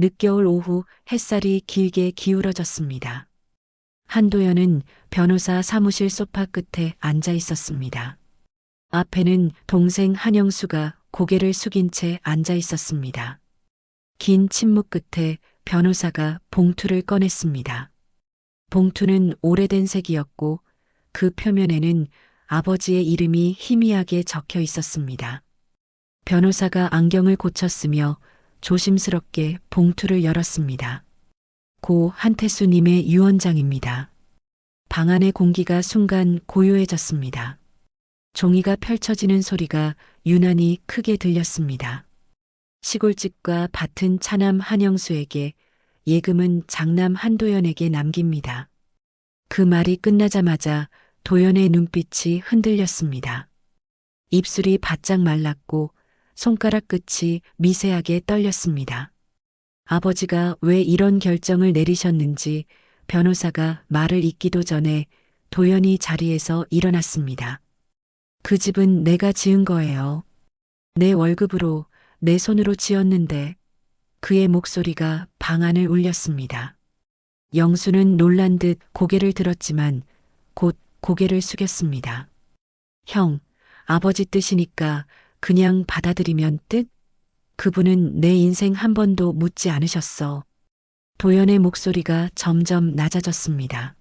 늦겨울 오후 햇살이 길게 기울어졌습니다. 한도연은 변호사 사무실 소파 끝에 앉아 있었습니다. 앞에는 동생 한영수가 고개를 숙인 채 앉아 있었습니다. 긴 침묵 끝에 변호사가 봉투를 꺼냈습니다. 봉투는 오래된 색이었고 그 표면에는 아버지의 이름이 희미하게 적혀 있었습니다. 변호사가 안경을 고쳤으며 조심스럽게 봉투를 열었습니다. 고 한태수님의 유언장입니다. 방 안의 공기가 순간 고요해졌습니다. 종이가 펼쳐지는 소리가 유난히 크게 들렸습니다. 시골집과 밭은 차남 한영수에게, 예금은 장남 한도연에게 남깁니다. 그 말이 끝나자마자 도연의 눈빛이 흔들렸습니다. 입술이 바짝 말랐고 손가락 끝이 미세하게 떨렸습니다. 아버지가 왜 이런 결정을 내리셨는지 변호사가 말을 잇기도 전에 도연이 자리에서 일어났습니다. 그 집은 내가 지은 거예요. 내 월급으로, 내 손으로 지었는데. 그의 목소리가 방 안을 울렸습니다. 영수는 놀란 듯 고개를 들었지만 곧 고개를 숙였습니다. 형, 아버지 뜻이니까 그냥 받아들이면 뜻? 그분은 내 인생 한 번도 묻지 않으셨어. 도연의 목소리가 점점 낮아졌습니다.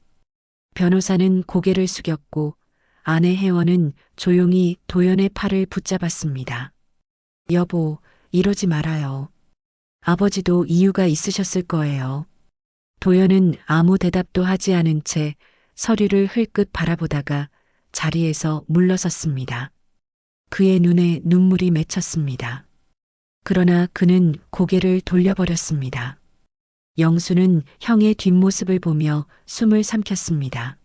변호사는 고개를 숙였고 아내 혜원은 조용히 도연의 팔을 붙잡았습니다. 여보, 이러지 말아요. 아버지도 이유가 있으셨을 거예요. 도연은 아무 대답도 하지 않은 채 서류를 흘끗 바라보다가 자리에서 물러섰습니다. 그의 눈에 눈물이 맺혔습니다. 그러나 그는 고개를 돌려버렸습니다. 영수는 형의 뒷모습을 보며 숨을 삼켰습니다.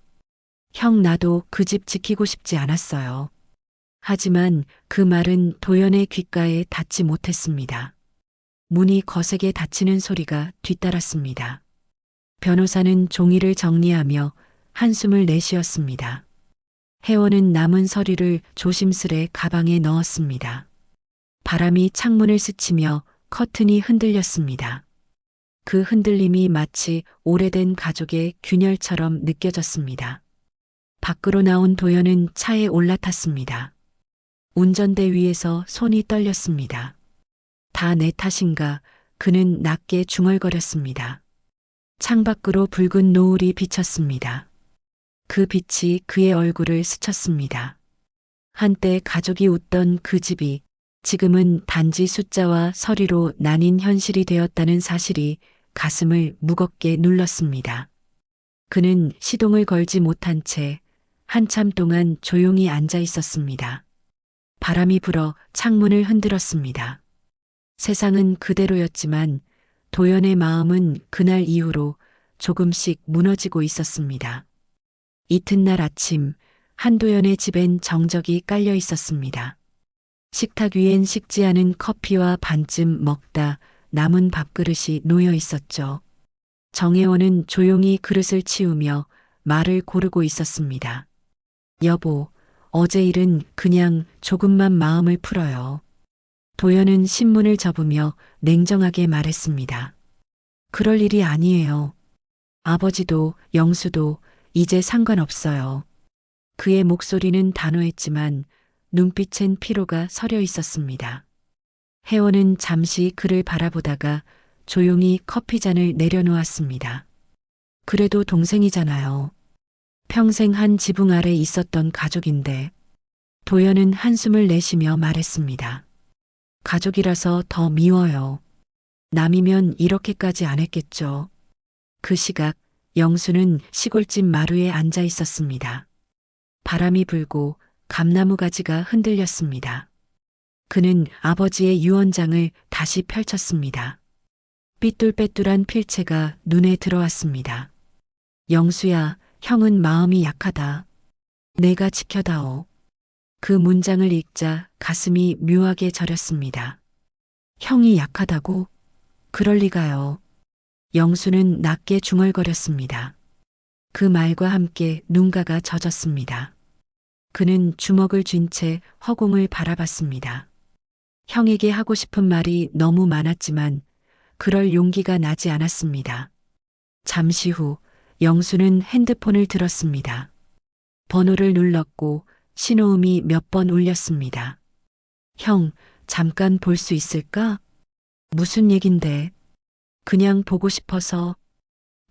형, 나도 그 집 지키고 싶지 않았어요. 하지만 그 말은 도연의 귓가에 닿지 못했습니다. 문이 거세게 닫히는 소리가 뒤따랐습니다. 변호사는 종이를 정리하며 한숨을 내쉬었습니다. 혜원은 남은 서류를 조심스레 가방에 넣었습니다. 바람이 창문을 스치며 커튼이 흔들렸습니다. 그 흔들림이 마치 오래된 가족의 균열처럼 느껴졌습니다. 밖으로 나온 도연은 차에 올라탔습니다. 운전대 위에서 손이 떨렸습니다. 다 내 탓인가, 그는 낮게 중얼거렸습니다. 창밖으로 붉은 노을이 비쳤습니다. 그 빛이 그의 얼굴을 스쳤습니다. 한때 가족이 웃던 그 집이 지금은 단지 숫자와 서리로 나뉜 현실이 되었다는 사실이 가슴을 무겁게 눌렀습니다. 그는 시동을 걸지 못한 채 한참 동안 조용히 앉아 있었습니다. 바람이 불어 창문을 흔들었습니다. 세상은 그대로였지만 도연의 마음은 그날 이후로 조금씩 무너지고 있었습니다. 이튿날 아침 한도연의 집엔 정적이 깔려 있었습니다. 식탁 위엔 식지 않은 커피와 반쯤 먹다 남은 밥그릇이 놓여 있었죠. 정혜원은 조용히 그릇을 치우며 말을 고르고 있었습니다. 여보, 어제 일은 그냥 조금만 마음을 풀어요. 도연은 신문을 접으며 냉정하게 말했습니다. 그럴 일이 아니에요. 아버지도 영수도 이제 상관없어요. 그의 목소리는 단호했지만 눈빛엔 피로가 서려 있었습니다. 혜원은 잠시 그를 바라보다가 조용히 커피잔을 내려놓았습니다. 그래도 동생이잖아요. 평생 한 지붕 아래 있었던 가족인데. 도연은 한숨을 내쉬며 말했습니다. 가족이라서 더 미워요. 남이면 이렇게까지 안 했겠죠. 그 시각 영수는 시골집 마루에 앉아 있었습니다. 바람이 불고 감나무 가지가 흔들렸습니다. 그는 아버지의 유언장을 다시 펼쳤습니다. 삐뚤빼뚤한 필체가 눈에 들어왔습니다. 영수야, 형은 마음이 약하다. 내가 지켜다오. 그 문장을 읽자 가슴이 묘하게 저렸습니다. 형이 약하다고? 그럴 리가요. 영수는 낮게 중얼거렸습니다. 그 말과 함께 눈가가 젖었습니다. 그는 주먹을 쥔 채 허공을 바라봤습니다. 형에게 하고 싶은 말이 너무 많았지만 그럴 용기가 나지 않았습니다. 잠시 후 영수는 핸드폰을 들었습니다. 번호를 눌렀고 신호음이 몇 번 울렸습니다. 형, 잠깐 볼 수 있을까? 무슨 얘긴데? 그냥 보고 싶어서.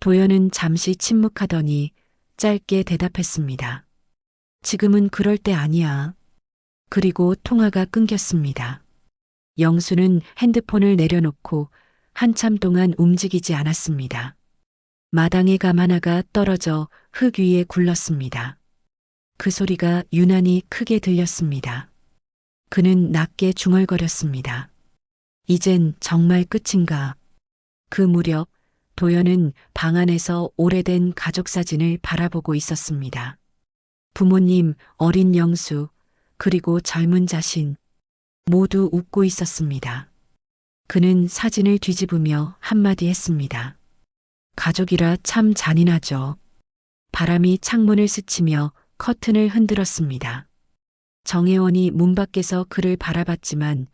도연은 잠시 침묵하더니 짧게 대답했습니다. 지금은 그럴 때 아니야. 그리고 통화가 끊겼습니다. 영수는 핸드폰을 내려놓고 한참 동안 움직이지 않았습니다. 마당에 감 하나가 떨어져 흙 위에 굴렀습니다. 그 소리가 유난히 크게 들렸습니다. 그는 낮게 중얼거렸습니다. 이젠 정말 끝인가? 그 무렵 도연은 방 안에서 오래된 가족 사진을 바라보고 있었습니다. 부모님, 어린 영수, 그리고 젊은 자신, 모두 웃고 있었습니다. 그는 사진을 뒤집으며 한마디 했습니다. 가족이라 참 잔인하죠. 바람이 창문을 스치며 커튼을 흔들었습니다. 정혜원이 문 밖에서 그를 바라봤지만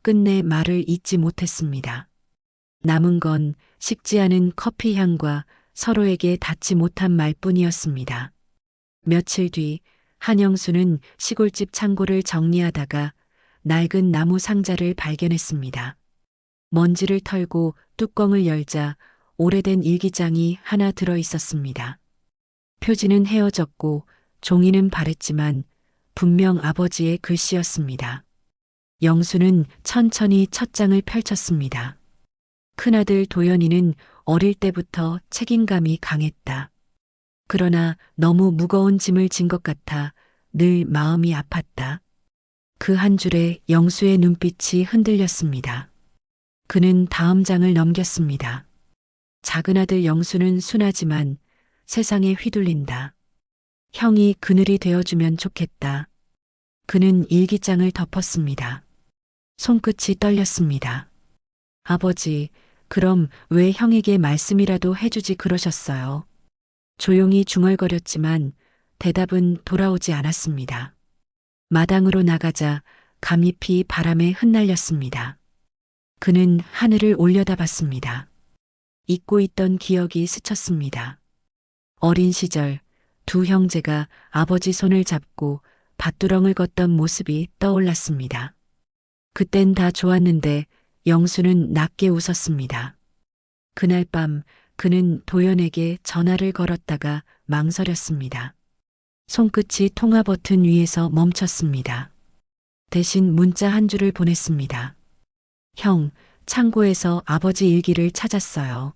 끝내 말을 잇지 못했습니다. 남은 건 식지 않은 커피 향과 서로에게 닿지 못한 말뿐이었습니다. 며칠 뒤 한영수는 시골집 창고를 정리하다가 낡은 나무 상자를 발견했습니다. 먼지를 털고 뚜껑을 열자 오래된 일기장이 하나 들어 있었습니다. 표지는 헤어졌고 종이는 바랬지만 분명 아버지의 글씨였습니다. 영수는 천천히 첫 장을 펼쳤습니다. 큰아들 도연이는 어릴 때부터 책임감이 강했다. 그러나 너무 무거운 짐을 진 것 같아 늘 마음이 아팠다. 그 한 줄에 영수의 눈빛이 흔들렸습니다. 그는 다음 장을 넘겼습니다. 작은 아들 영수는 순하지만 세상에 휘둘린다. 형이 그늘이 되어주면 좋겠다. 그는 일기장을 덮었습니다. 손끝이 떨렸습니다. 아버지, 그럼 왜 형에게 말씀이라도 해주지 그러셨어요? 조용히 중얼거렸지만 대답은 돌아오지 않았습니다. 마당으로 나가자 감잎이 바람에 흩날렸습니다. 그는 하늘을 올려다봤습니다. 잊고 있던 기억이 스쳤습니다. 어린 시절 두 형제가 아버지 손을 잡고 밭두렁을 걷던 모습이 떠올랐습니다. 그땐 다 좋았는데 영수는 낮게 웃었습니다. 그날 밤 그는 도연에게 전화를 걸었다가 망설였습니다. 손끝이 통화 버튼 위에서 멈췄습니다. 대신 문자 한 줄을 보냈습니다. 형, 창고에서 아버지 일기를 찾았어요.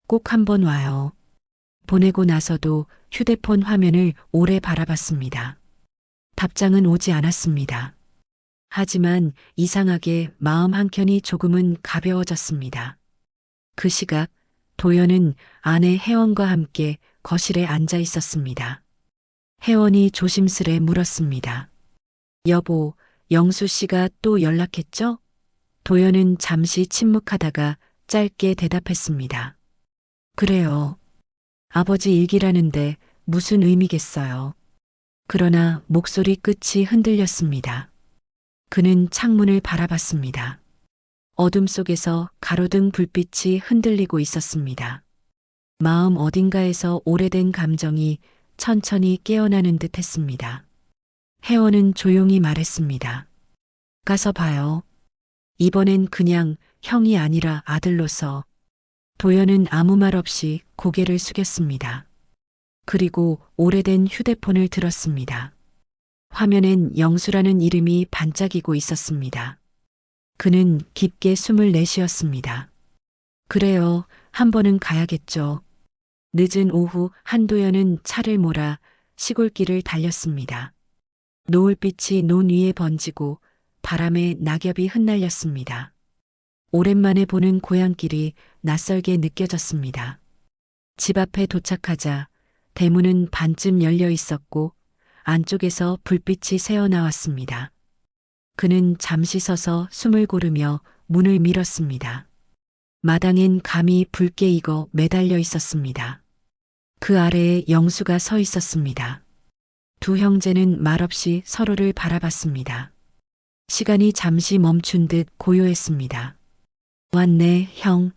꼭 한번 와요. 보내고 나서도 휴대폰 화면을 오래 바라봤습니다. 답장은 오지 않았습니다. 하지만 이상하게 마음 한켠이 조금은 가벼워졌습니다. 그 시각 도연은 아내 혜원과 함께 거실에 앉아 있었습니다. 혜원이 조심스레 물었습니다. 여보, 영수 씨가 또 연락했죠? 도연은 잠시 침묵하다가 짧게 대답했습니다. 그래요. 아버지 일기라는데 무슨 의미겠어요. 그러나 목소리 끝이 흔들렸습니다. 그는 창문을 바라봤습니다. 어둠 속에서 가로등 불빛이 흔들리고 있었습니다. 마음 어딘가에서 오래된 감정이 천천히 깨어나는 듯 했습니다. 혜원은 조용히 말했습니다. 가서 봐요. 이번엔 그냥 형이 아니라 아들로서. 도연은 아무 말 없이 고개를 숙였습니다. 그리고 오래된 휴대폰을 들었습니다. 화면엔 영수라는 이름이 반짝이고 있었습니다. 그는 깊게 숨을 내쉬었습니다. 그래요, 한 번은 가야겠죠. 늦은 오후 한도연은 차를 몰아 시골길을 달렸습니다. 노을빛이 논 위에 번지고 바람에 낙엽이 흩날렸습니다. 오랜만에 보는 고향길이 낯설게 느껴졌습니다. 집 앞에 도착하자 대문은 반쯤 열려 있었고 안쪽에서 불빛이 새어나왔습니다. 그는 잠시 서서 숨을 고르며 문을 밀었습니다. 마당엔 감이 붉게 익어 매달려 있었습니다. 그 아래에 영수가 서 있었습니다. 두 형제는 말없이 서로를 바라봤습니다. 시간이 잠시 멈춘 듯 고요했습니다. 왔네, 형.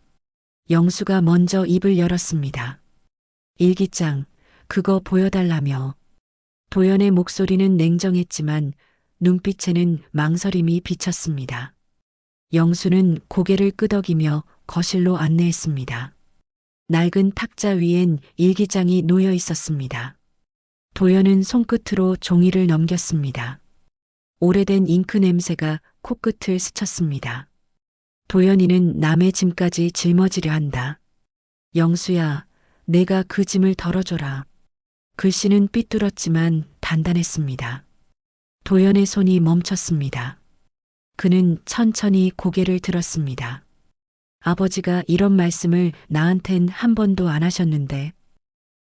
영수가 먼저 입을 열었습니다. 일기장, 그거 보여달라며. 도연의 목소리는 냉정했지만 눈빛에는 망설임이 비쳤습니다. 영수는 고개를 끄덕이며 거실로 안내했습니다. 낡은 탁자 위엔 일기장이 놓여 있었습니다. 도연은 손끝으로 종이를 넘겼습니다. 오래된 잉크 냄새가 코끝을 스쳤습니다. 도연이는 남의 짐까지 짊어지려 한다. 영수야, 내가 그 짐을 덜어줘라. 글씨는 삐뚤었지만 단단했습니다. 도연의 손이 멈췄습니다. 그는 천천히 고개를 들었습니다. 아버지가 이런 말씀을 나한텐 한 번도 안 하셨는데.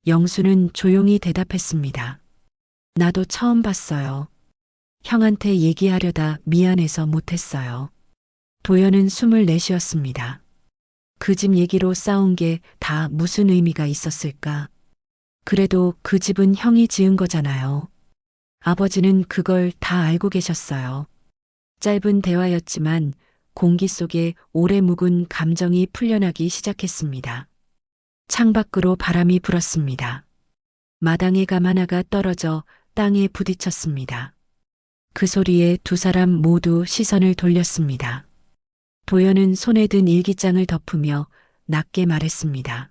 영수는 조용히 대답했습니다. 나도 처음 봤어요. 형한테 얘기하려다 미안해서 못했어요. 도연은 숨을 내쉬었습니다. 그 집 얘기로 싸운 게 다 무슨 의미가 있었을까? 그래도 그 집은 형이 지은 거잖아요. 아버지는 그걸 다 알고 계셨어요. 짧은 대화였지만 공기 속에 오래 묵은 감정이 풀려나기 시작했습니다. 창밖으로 바람이 불었습니다. 마당에 감 하나가 떨어져 땅에 부딪혔습니다. 그 소리에 두 사람 모두 시선을 돌렸습니다. 도연은 손에 든 일기장을 덮으며 낮게 말했습니다.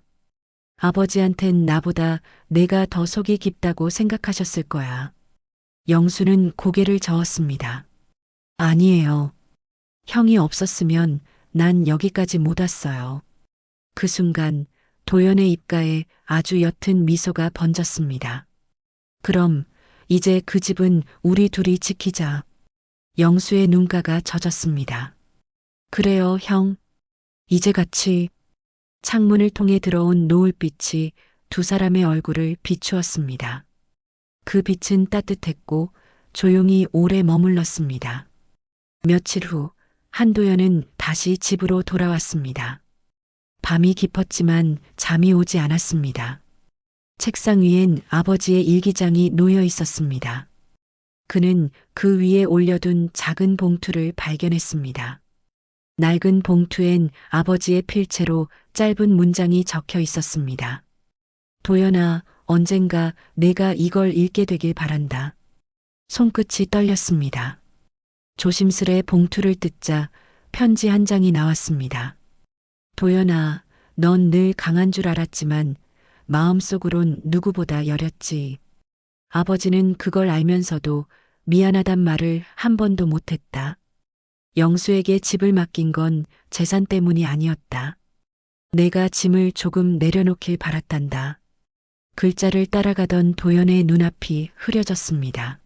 아버지한텐 나보다 내가 더 속이 깊다고 생각하셨을 거야. 영수는 고개를 저었습니다. 아니에요. 형이 없었으면 난 여기까지 못 왔어요. 그 순간 도연의 입가에 아주 옅은 미소가 번졌습니다. 그럼 이제 그 집은 우리 둘이 지키자. 영수의 눈가가 젖었습니다. 그래요, 형. 이제 같이. 창문을 통해 들어온 노을빛이 두 사람의 얼굴을 비추었습니다. 그 빛은 따뜻했고 조용히 오래 머물렀습니다. 며칠 후 한도연은 다시 집으로 돌아왔습니다. 밤이 깊었지만 잠이 오지 않았습니다. 책상 위엔 아버지의 일기장이 놓여 있었습니다. 그는 그 위에 올려둔 작은 봉투를 발견했습니다. 낡은 봉투엔 아버지의 필체로 짧은 문장이 적혀 있었습니다. 도연아, 언젠가 내가 이걸 읽게 되길 바란다. 손끝이 떨렸습니다. 조심스레 봉투를 뜯자 편지 한 장이 나왔습니다. 도연아, 넌 늘 강한 줄 알았지만 마음속으론 누구보다 여렸지. 아버지는 그걸 알면서도 미안하단 말을 한 번도 못했다. 영수에게 집을 맡긴 건 재산 때문이 아니었다. 내가 짐을 조금 내려놓길 바랐단다. 글자를 따라가던 도연의 눈앞이 흐려졌습니다.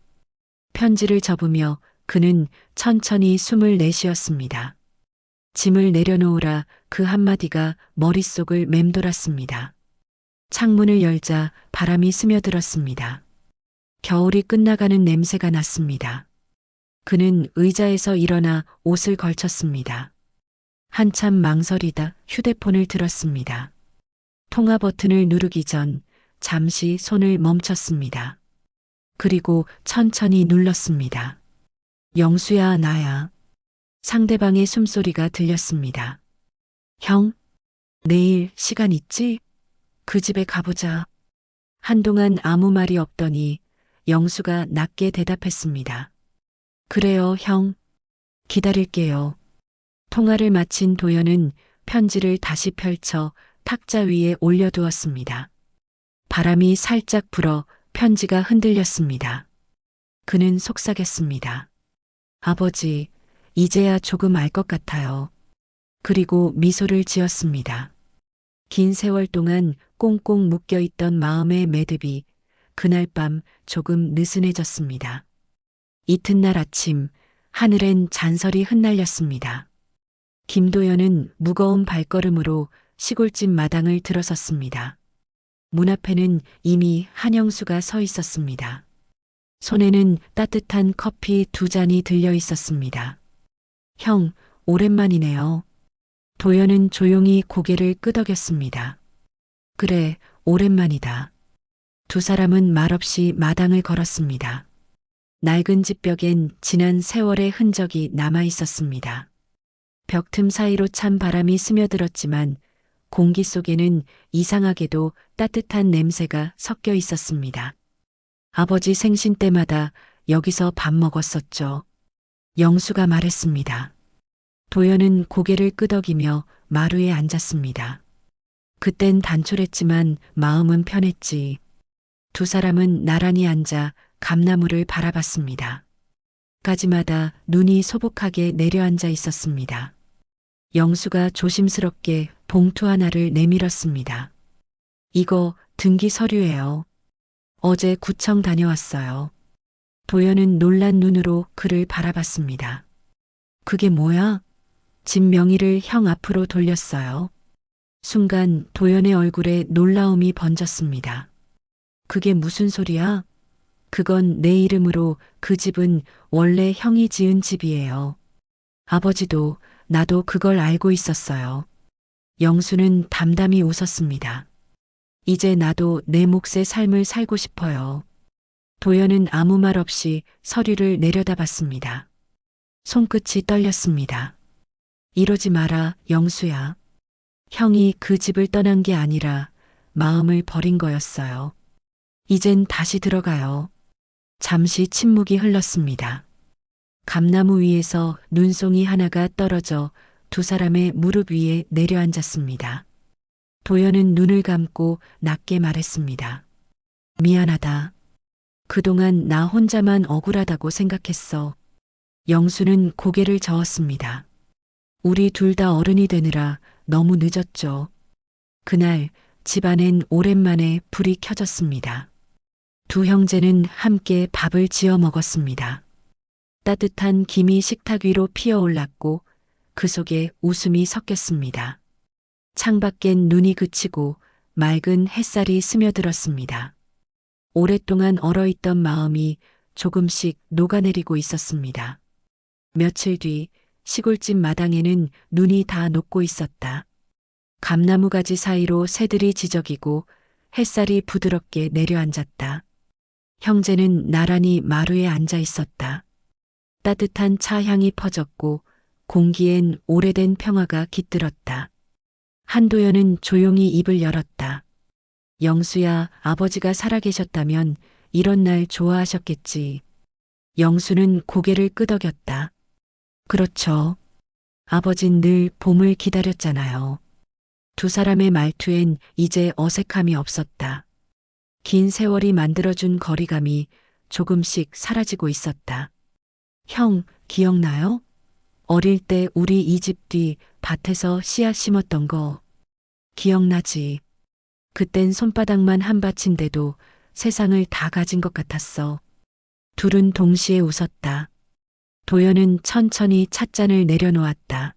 편지를 접으며 그는 천천히 숨을 내쉬었습니다. 짐을 내려놓으라 그 한마디가 머릿속을 맴돌았습니다. 창문을 열자 바람이 스며들었습니다. 겨울이 끝나가는 냄새가 났습니다. 그는 의자에서 일어나 옷을 걸쳤습니다. 한참 망설이다 휴대폰을 들었습니다. 통화 버튼을 누르기 전 잠시 손을 멈췄습니다. 그리고 천천히 눌렀습니다. 영수야, 나야. 상대방의 숨소리가 들렸습니다. 형, 내일 시간 있지? 그 집에 가보자. 한동안 아무 말이 없더니 영수가 낮게 대답했습니다. 그래요, 형. 기다릴게요. 통화를 마친 도연은 편지를 다시 펼쳐 탁자 위에 올려두었습니다. 바람이 살짝 불어 편지가 흔들렸습니다. 그는 속삭였습니다. 아버지, 이제야 조금 알 것 같아요. 그리고 미소를 지었습니다. 긴 세월 동안 꽁꽁 묶여있던 마음의 매듭이 그날 밤 조금 느슨해졌습니다. 이튿날 아침 하늘엔 잔설이 흩날렸습니다. 김도연은 무거운 발걸음으로 시골집 마당을 들어섰습니다. 문 앞에는 이미 한영수가 서 있었습니다. 손에는 따뜻한 커피 두 잔이 들려 있었습니다. 형, 오랜만이네요. 도연은 조용히 고개를 끄덕였습니다. 그래, 오랜만이다. 두 사람은 말없이 마당을 걸었습니다. 낡은 집벽엔 지난 세월의 흔적이 남아 있었습니다. 벽 틈 사이로 찬 바람이 스며들었지만 공기 속에는 이상하게도 따뜻한 냄새가 섞여 있었습니다. 아버지 생신 때마다 여기서 밥 먹었었죠. 영수가 말했습니다. 도연은 고개를 끄덕이며 마루에 앉았습니다. 그땐 단촐했지만 마음은 편했지. 두 사람은 나란히 앉아 감나무를 바라봤습니다. 가지마다 눈이 소복하게 내려앉아 있었습니다. 영수가 조심스럽게 봉투 하나를 내밀었습니다. 이거 등기 서류예요. 어제 구청 다녀왔어요. 도연은 놀란 눈으로 그를 바라봤습니다. 그게 뭐야? 집 명의를 형 앞으로 돌렸어요. 순간 도연의 얼굴에 놀라움이 번졌습니다. 그게 무슨 소리야? 그건 내 이름으로 그 집은 원래 형이 지은 집이에요. 아버지도 나도 그걸 알고 있었어요. 영수는 담담히 웃었습니다. 이제 나도 내 몫의 삶을 살고 싶어요. 도연은 아무 말 없이 서류를 내려다봤습니다. 손끝이 떨렸습니다. 이러지 마라, 영수야. 형이 그 집을 떠난 게 아니라 마음을 버린 거였어요. 이젠 다시 들어가요. 잠시 침묵이 흘렀습니다. 감나무 위에서 눈송이 하나가 떨어져 두 사람의 무릎 위에 내려앉았습니다. 도연은 눈을 감고 낮게 말했습니다. 미안하다. 그동안 나 혼자만 억울하다고 생각했어. 영수는 고개를 저었습니다. 우리 둘 다 어른이 되느라 너무 늦었죠. 그날 집안엔 오랜만에 불이 켜졌습니다. 두 형제는 함께 밥을 지어 먹었습니다. 따뜻한 김이 식탁 위로 피어올랐고 그 속에 웃음이 섞였습니다. 창밖엔 눈이 그치고 맑은 햇살이 스며들었습니다. 오랫동안 얼어있던 마음이 조금씩 녹아내리고 있었습니다. 며칠 뒤 시골집 마당에는 눈이 다 녹고 있었다. 감나무 가지 사이로 새들이 지저귀고 햇살이 부드럽게 내려앉았다. 형제는 나란히 마루에 앉아 있었다. 따뜻한 차 향이 퍼졌고 공기엔 오래된 평화가 깃들었다. 한도연은 조용히 입을 열었다. 영수야, 아버지가 살아계셨다면 이런 날 좋아하셨겠지. 영수는 고개를 끄덕였다. 그렇죠. 아버진 늘 봄을 기다렸잖아요. 두 사람의 말투엔 이제 어색함이 없었다. 긴 세월이 만들어준 거리감이 조금씩 사라지고 있었다. 형, 기억나요? 어릴 때 우리 이 집 뒤 밭에서 씨앗 심었던 거. 기억나지? 그땐 손바닥만 한 밭인데도 세상을 다 가진 것 같았어. 둘은 동시에 웃었다. 도연은 천천히 찻잔을 내려놓았다.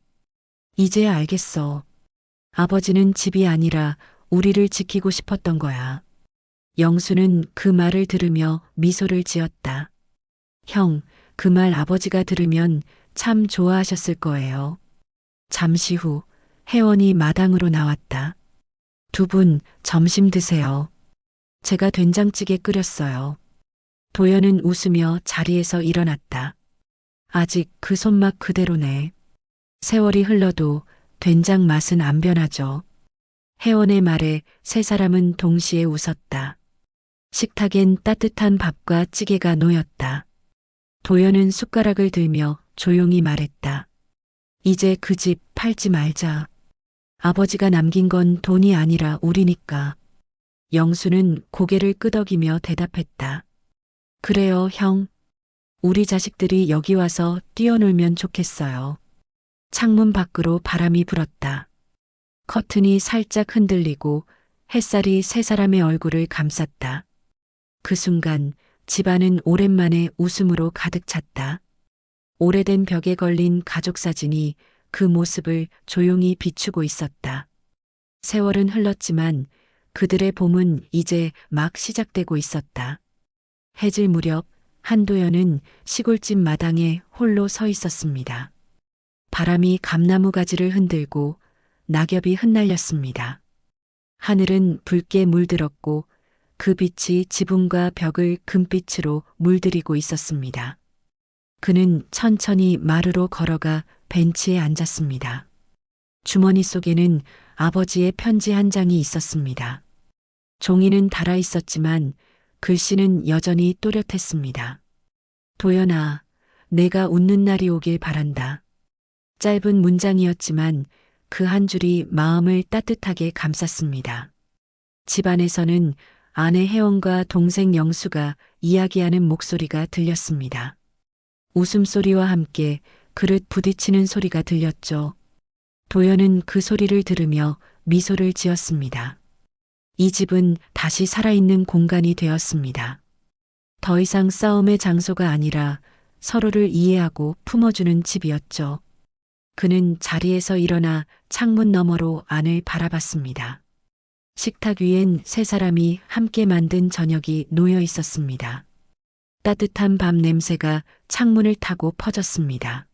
이제야 알겠어. 아버지는 집이 아니라 우리를 지키고 싶었던 거야. 영수는 그 말을 들으며 미소를 지었다. 형, 그 말 아버지가 들으면 참 좋아하셨을 거예요. 잠시 후 혜원이 마당으로 나왔다. 두 분 점심 드세요. 제가 된장찌개 끓였어요. 도연은 웃으며 자리에서 일어났다. 아직 그 손맛 그대로네. 세월이 흘러도 된장 맛은 안 변하죠. 혜원의 말에 세 사람은 동시에 웃었다. 식탁엔 따뜻한 밥과 찌개가 놓였다. 도연은 숟가락을 들며 조용히 말했다. 이제 그 집 팔지 말자. 아버지가 남긴 건 돈이 아니라 우리니까. 영수는 고개를 끄덕이며 대답했다. 그래요, 형. 우리 자식들이 여기 와서 뛰어놀면 좋겠어요. 창문 밖으로 바람이 불었다. 커튼이 살짝 흔들리고 햇살이 세 사람의 얼굴을 감쌌다. 그 순간 집안은 오랜만에 웃음으로 가득 찼다. 오래된 벽에 걸린 가족 사진이 그 모습을 조용히 비추고 있었다. 세월은 흘렀지만 그들의 봄은 이제 막 시작되고 있었다. 해질 무렵 한도연은 시골집 마당에 홀로 서 있었습니다. 바람이 감나무 가지를 흔들고 낙엽이 흩날렸습니다. 하늘은 붉게 물들었고 그 빛이 지붕과 벽을 금빛으로 물들이고 있었습니다. 그는 천천히 마루로 걸어가 벤치에 앉았습니다. 주머니 속에는 아버지의 편지 한 장이 있었습니다. 종이는 닳아 있었지만 글씨는 여전히 또렷했습니다. 도연아, 내가 웃는 날이 오길 바란다. 짧은 문장이었지만 그 한 줄이 마음을 따뜻하게 감쌌습니다. 집안에서는 아내 혜원과 동생 영수가 이야기하는 목소리가 들렸습니다. 웃음소리와 함께 그릇 부딪히는 소리가 들렸죠. 도연은 그 소리를 들으며 미소를 지었습니다. 이 집은 다시 살아있는 공간이 되었습니다. 더 이상 싸움의 장소가 아니라 서로를 이해하고 품어주는 집이었죠. 그는 자리에서 일어나 창문 너머로 안을 바라봤습니다. 식탁 위엔 세 사람이 함께 만든 저녁이 놓여 있었습니다. 따뜻한 밤 냄새가 창문을 타고 퍼졌습니다.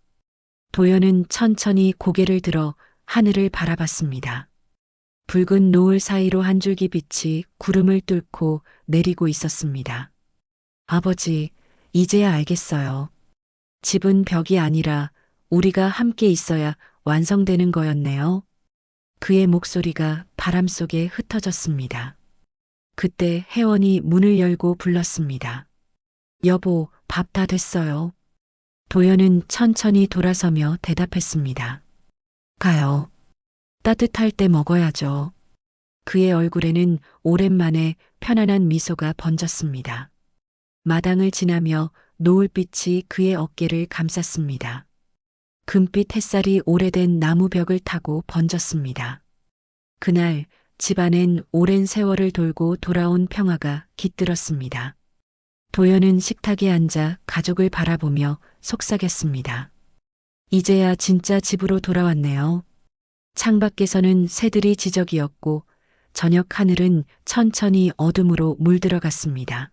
도연은 천천히 고개를 들어 하늘을 바라봤습니다. 붉은 노을 사이로 한 줄기 빛이 구름을 뚫고 내리고 있었습니다. 아버지, 이제야 알겠어요. 집은 벽이 아니라 우리가 함께 있어야 완성되는 거였네요. 그의 목소리가 바람 속에 흩어졌습니다. 그때 혜원이 문을 열고 불렀습니다. 여보, 밥 다 됐어요. 도연은 천천히 돌아서며 대답했습니다. 가요. 따뜻할 때 먹어야죠. 그의 얼굴에는 오랜만에 편안한 미소가 번졌습니다. 마당을 지나며 노을빛이 그의 어깨를 감쌌습니다. 금빛 햇살이 오래된 나무벽을 타고 번졌습니다. 그날 집안엔 오랜 세월을 돌고 돌아온 평화가 깃들었습니다. 도연은 식탁에 앉아 가족을 바라보며 속삭였습니다. 이제야 진짜 집으로 돌아왔네요. 창밖에서는 새들이 지저귀었고 저녁 하늘은 천천히 어둠으로 물들어갔습니다.